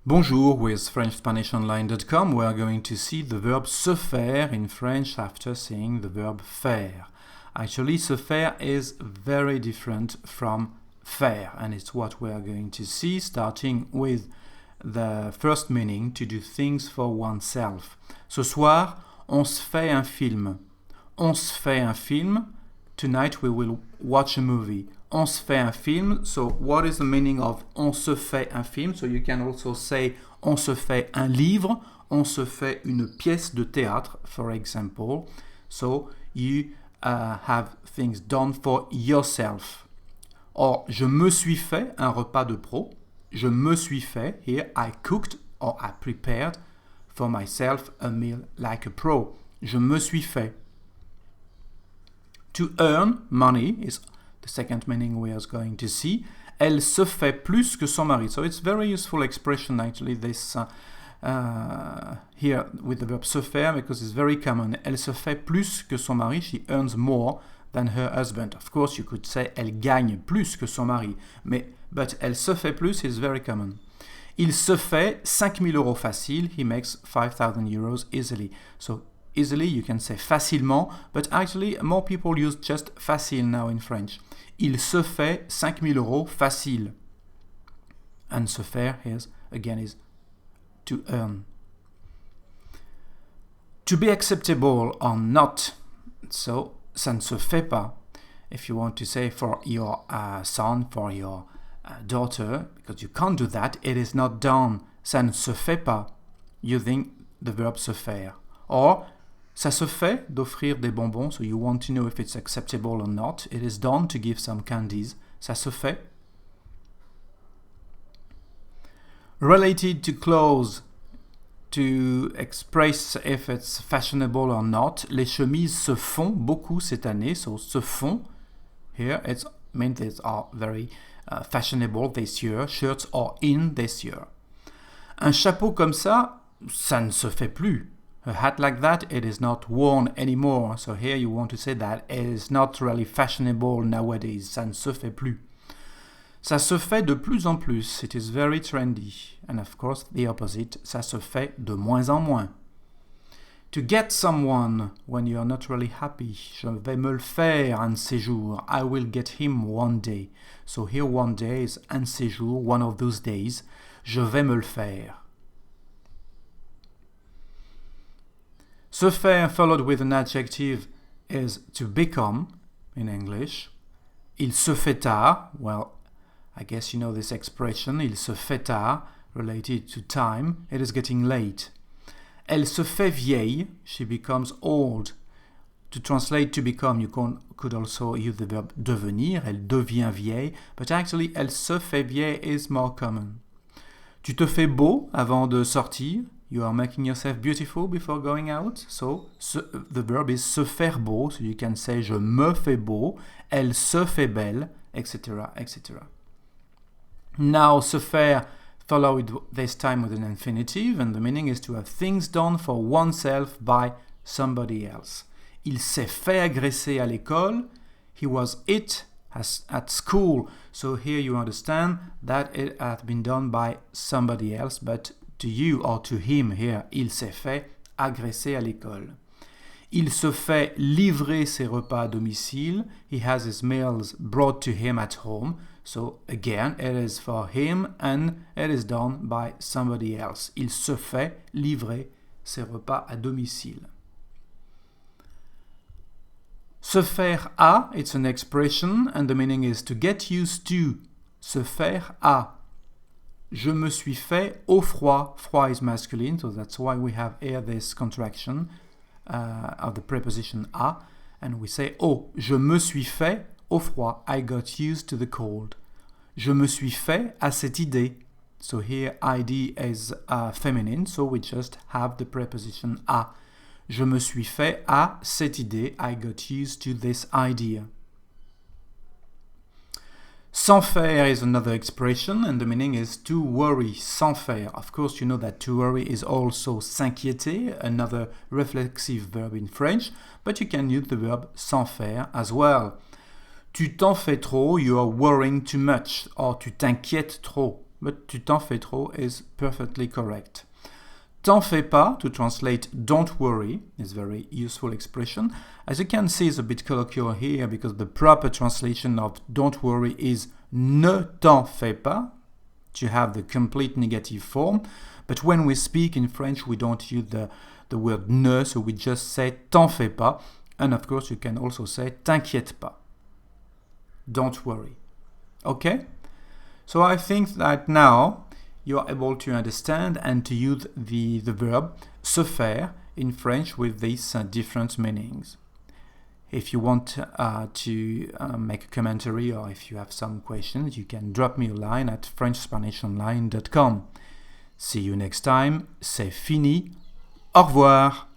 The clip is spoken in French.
Bonjour, with FrenchSpanishOnline.com we are going to see the verb se faire in French after seeing the verb faire. Actually, se faire is very different from faire, and it's what we are going to see, starting with the first meaning, to do things for oneself. Ce soir, on se fait un film. On se fait un film. Tonight we will watch a movie. On se fait un film. So what is the meaning of on se fait un film? So you can also say on se fait un livre. On se fait une pièce de théâtre, for example. So you have things done for yourself. Or, je me suis fait un repas de pro. Je me suis fait, here I cooked or I prepared for myself a meal like a pro. Je me suis fait. To earn money is the second meaning we are going to see. Elle se fait plus que son mari. So it's very useful expression actually, this here with the verb se faire, because it's very common. Elle se fait plus que son mari. She earns more than her husband. Of course, you could say elle gagne plus que son mari. But elle se fait plus is very common. Il se fait 5 000 euros facile. He makes 5,000 euros easily. So easily, you can say facilement, but actually more people use just facile now in French. Il se fait 5 000 euros facile. And se faire is to earn. To be acceptable or not. So, ça ne se fait pas. If you want to say for your son, for your daughter, because you can't do that, it is not done. Ça ne se fait pas, using the verb se faire. Or, ça se fait d'offrir des bonbons, so you want to know if it's acceptable or not. It is done to give some candies. Ça se fait. Related to clothes, to express if it's fashionable or not. Les chemises se font beaucoup cette année, so se font. Here it means they are very fashionable this year. Shirts are in this year. Un chapeau comme ça, ça ne se fait plus. A hat like that, it is not worn anymore. So here you want to say that it is not really fashionable nowadays. Ça ne se fait plus. Ça se fait de plus en plus. It is very trendy. And of course, the opposite, ça se fait de moins en moins. To get someone when you are not really happy. Je vais me le faire un séjour. I will get him one day. So here one day is un séjour, one of those days. Je vais me le faire. Se faire followed with an adjective is to become in English. Il se fait tard. Well, I guess you know this expression. Il se fait tard, related to time. It is getting late. Elle se fait vieille. She becomes old. To translate to become, you could also use the verb devenir. Elle devient vieille. But actually, elle se fait vieille is more common. Tu te fais beau avant de sortir. You are making yourself beautiful before going out. So, the verb is se faire beau. So you can say je me fais beau. Elle se fait belle, etc., etc. Now, se faire followed this time with an infinitive, and the meaning is to have things done for oneself by somebody else. Il s'est fait agresser à l'école. He was hit at school. So here you understand that it had been done by somebody else, but to you or to him here, il s'est fait agresser à l'école. Il se fait livrer ses repas à domicile. He has his meals brought to him at home. So again, it is for him and it is done by somebody else. Il se fait livrer ses repas à domicile. Se faire à, it's an expression and the meaning is to get used to. Se faire à. Je me suis fait au froid. Froid is masculine, so that's why we have here this contraction of the preposition à. And we say, oh, je me suis fait au froid. I got used to the cold. Je me suis fait à cette idée. So here id is feminine, so we just have the preposition à. Je me suis fait à cette idée. I got used to this idea. Sans faire is another expression, and the meaning is to worry. Sans faire. Of course, you know that to worry is also s'inquiéter, another reflexive verb in French, but you can use the verb sans faire as well. Tu t'en fais trop, you are worrying too much, or tu t'inquiètes trop. but tu t'en fais trop is perfectly correct. T'en fais pas, to translate don't worry, is a very useful expression. As you can see, it's a bit colloquial here because the proper translation of don't worry is ne t'en fais pas, to have the complete negative form. But when we speak in French, we don't use the word ne, so we just say t'en fais pas. And of course, you can also say t'inquiète pas. Don't worry. Okay? So I think that now you are able to understand and to use the verb se faire in French with these different meanings. If you want to make a commentary or if you have some questions, you can drop me a line at FrenchSpanishOnline.com. See you next time. C'est fini. Au revoir.